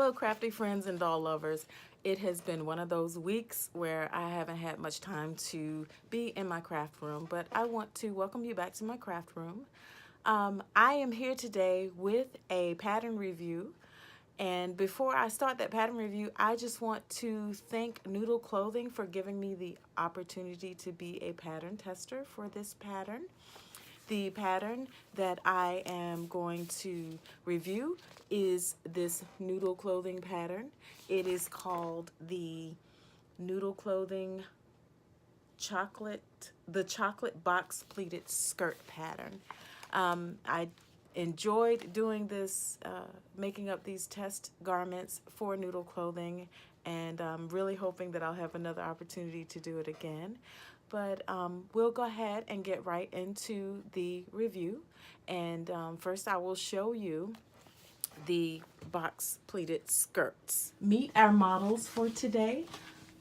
Hello, crafty friends and doll lovers. It has been one of those weeks where I haven't had much time to be in my craft room, but I want to welcome you back to my craft room. I am here today with a pattern review. And before I start that pattern review, I just want to thank Noodle Clothing for giving me the opportunity to be a pattern tester for this pattern. The pattern that I am going to review is this Noodle Clothing pattern. It is called the Noodle Clothing the chocolate box pleated skirt pattern. I enjoyed doing this, making up these test garments for Noodle Clothing, and I'm really hoping that I'll have another opportunity to do it again. But we'll go ahead and get right into the review. And first I will show you the box pleated skirts. Meet our models for today.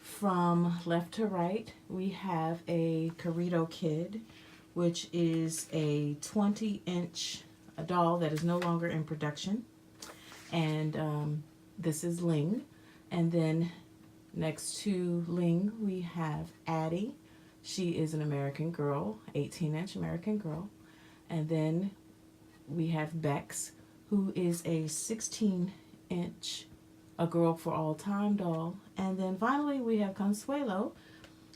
From left to right, we have a Corito Kid, which is a 20-inch doll that is no longer in production. And this is Ling. And then next to Ling, we have Addie. She is an American Girl, 18-inch American Girl. And then we have Bex, who is a 16-inch A Girl for All Time doll. And then finally we have Consuelo,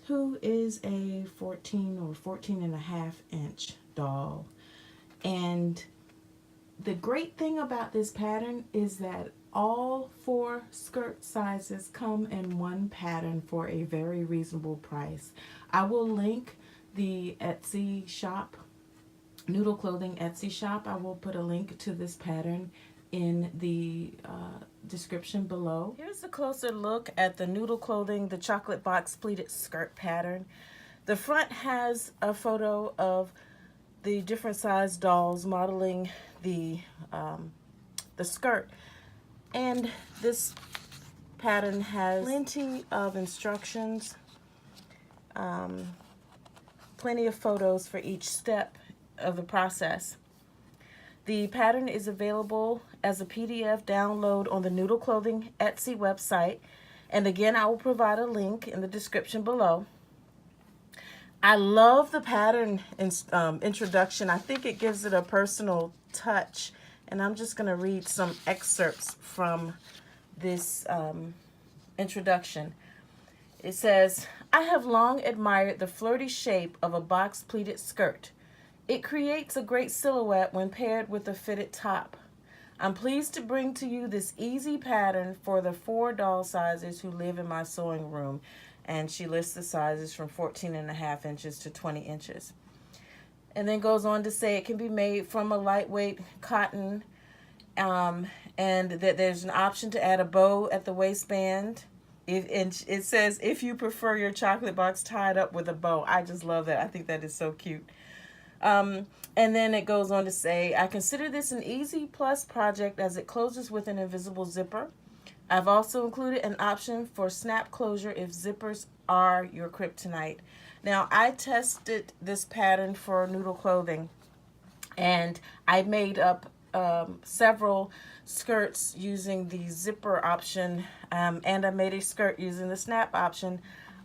who is a 14 or 14 and a half inch doll. And the great thing about this pattern is that all 4 skirt sizes come in one pattern for a very reasonable price. I will link the Etsy shop, Noodle Clothing Etsy shop. I will put a link to this pattern in the description below. Here's a closer look at the Noodle Clothing, the chocolate box pleated skirt pattern. The front has a photo of the different size dolls modeling the skirt. And this pattern has plenty of instructions, plenty of photos for each step of the process. The pattern is available as a PDF download on the Noodle Clothing Etsy website. And again, I will provide a link in the description below. I love the pattern introduction. I think it gives it a personal touch. And I'm just going to read some excerpts from this introduction. It says, "I have long admired the flirty shape of a box pleated skirt. It creates a great silhouette when paired with a fitted top. I'm pleased to bring to you this easy pattern for the 4 doll sizes who live in my sewing room." And she lists the sizes from 14 and a half inches to 20 inches. And then goes on to say it can be made from a lightweight cotton, and that there's an option to add a bow at the waistband. And it says, if you prefer your chocolate box tied up with a bow. I just love that. I think that is so cute. And then it goes on to say, "I consider this an easy plus project as it closes with an invisible zipper. I've also included an option for snap closure if zippers are your kryptonite." Now, I tested this pattern for Noodle Clothing, and I made up several skirts using the zipper option, and I made a skirt using the snap option.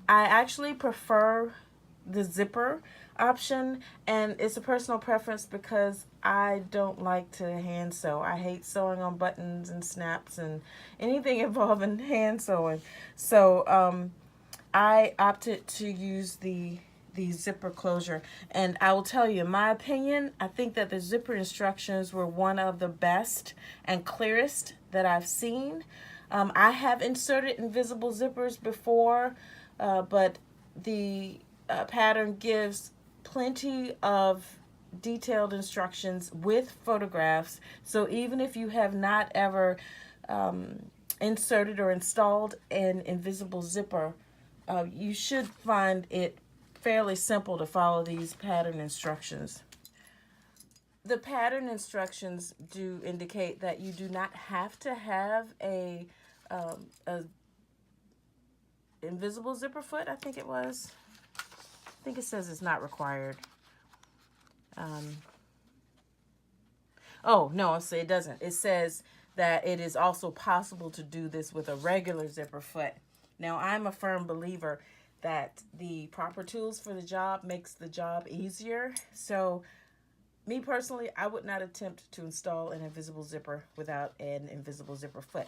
I actually prefer the zipper option, and it's a personal preference because I don't like to hand sew. I hate sewing on buttons and snaps and anything involving hand sewing. So I opted to use the zipper closure. And I will tell you, in my opinion, I think that the zipper instructions were one of the best and clearest that I've seen. I have inserted invisible zippers before, but the pattern gives plenty of detailed instructions with photographs. So even if you have not ever inserted or installed an invisible zipper, you should find it fairly simple to follow these pattern instructions. The pattern instructions do indicate that you do not have to have a invisible zipper foot, I think it was. I think it says it's not required. Oh, no, it doesn't. It says that it is also possible to do this with a regular zipper foot. Now, I'm a firm believer that the proper tools for the job makes the job easier. So me personally, I would not attempt to install an invisible zipper without an invisible zipper foot.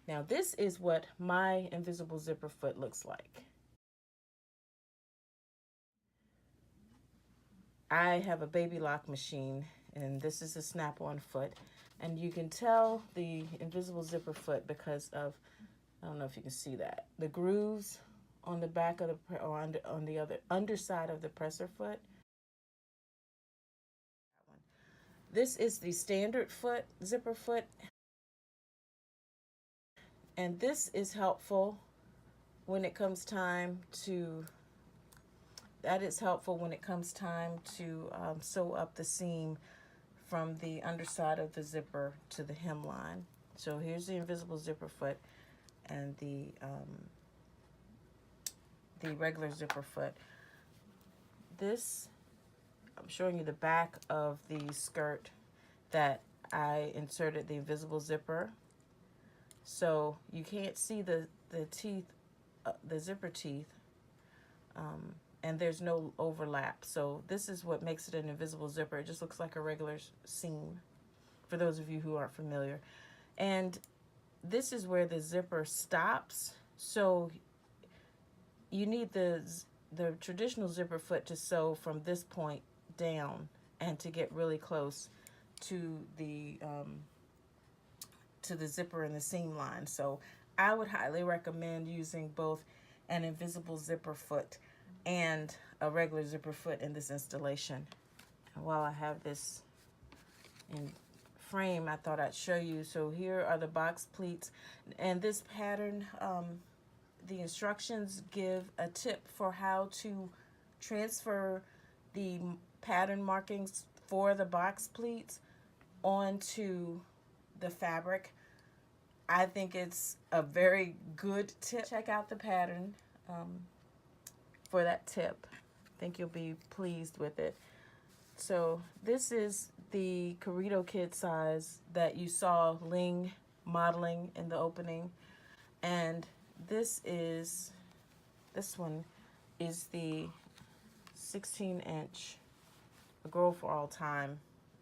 Now, this is what my invisible zipper foot looks like. I have a baby lock machine, and this is a snap-on foot. And you can tell the invisible zipper foot because of, I don't know if you can see that, the grooves on the back of the, or on the other underside of the presser foot. This is the standard foot, zipper foot. And this is helpful when it comes time to, sew up the seam from the underside of the zipper to the hemline. So here's the invisible zipper foot and the regular zipper foot. This, I'm showing you the back of the skirt that I inserted the invisible zipper. So you can't see the teeth, the zipper teeth, and there's no overlap. So this is what makes it an invisible zipper. It just looks like a regular seam, for those of you who aren't familiar. And this is where the zipper stops. So you need the traditional zipper foot to sew from this point down and to get really close to the zipper and the seam line. So I would highly recommend using both an invisible zipper foot and a regular zipper foot in this installation. And while I have this in frame, I thought I'd show you. So here are the box pleats, and this pattern, the instructions give a tip for how to transfer the pattern markings for the box pleats onto the fabric. I think it's a very good tip. Check out the pattern for that tip. I think you'll be pleased with it. So this is the Corito kid size that you saw Ling modeling in the opening. And this one is the 16-inch. A Girl for All Time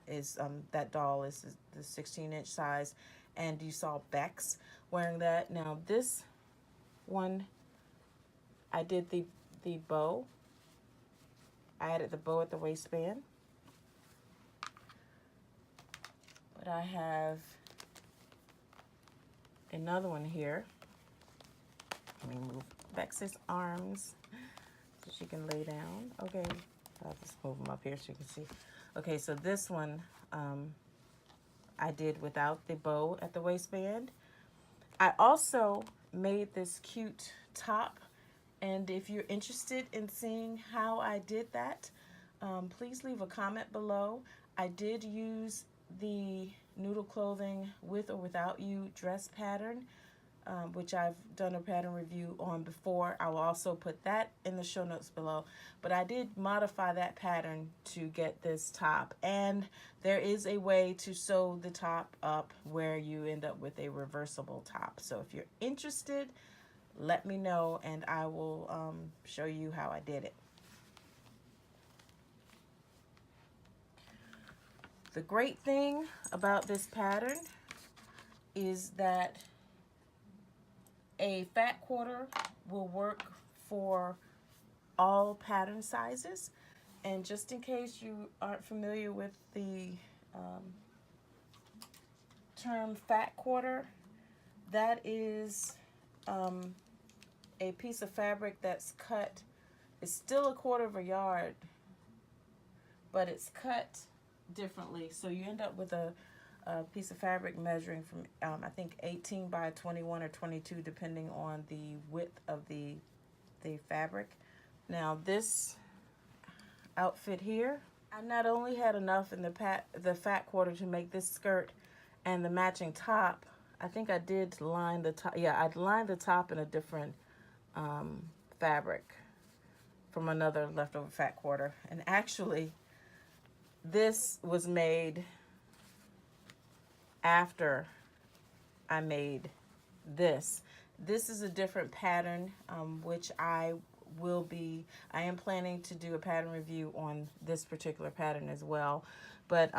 is, that doll is the 16-inch size. And you saw Bex wearing that. Now this one, I did the bow. I added the bow at the waistband. But I have another one here. Let me move Bex's arms so she can lay down. Okay, I'll just move them up here so you can see. Okay, so this one I did without the bow at the waistband. I also made this cute top, and if you're interested in seeing how I did that, please leave a comment below. I did use the Noodle Clothing With or Without You dress pattern, which I've done a pattern review on before. I will also put that in the show notes below. But I did modify that pattern to get this top. And there is a way to sew the top up where you end up with a reversible top. So if you're interested, let me know and I will show you how I did it. The great thing about this pattern is that a fat quarter will work for all pattern sizes. And just in case you aren't familiar with the term fat quarter, that is a piece of fabric that's cut. It's still 1/4 yard, but it's cut differently. So you end up with a piece of fabric measuring from I think 18 by 21 or 22 depending on the width of the fabric. Now this outfit here, I not only had enough in the fat quarter to make this skirt and the matching top. I think I did line the top. Yeah, I lined the top in a different fabric from another leftover fat quarter. And actually this was made after I made this. This is a different pattern, which I am planning to do a pattern review on this particular pattern as well. But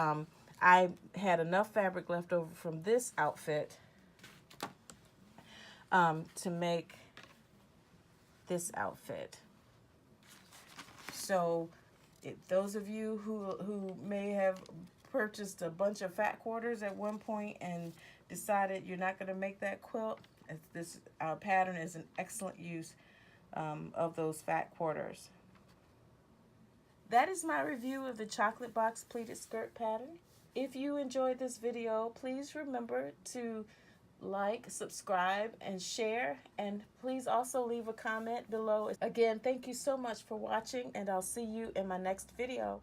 I had enough fabric left over from this outfit to make this outfit. So if those of you who may have purchased a bunch of fat quarters at one point and decided you're not going to make that quilt, this pattern is an excellent use of those fat quarters. That is my review of the chocolate box pleated skirt pattern. If you enjoyed this video, please remember to like, subscribe, and share, and please also leave a comment below. Again, thank you so much for watching, and I'll see you in my next video.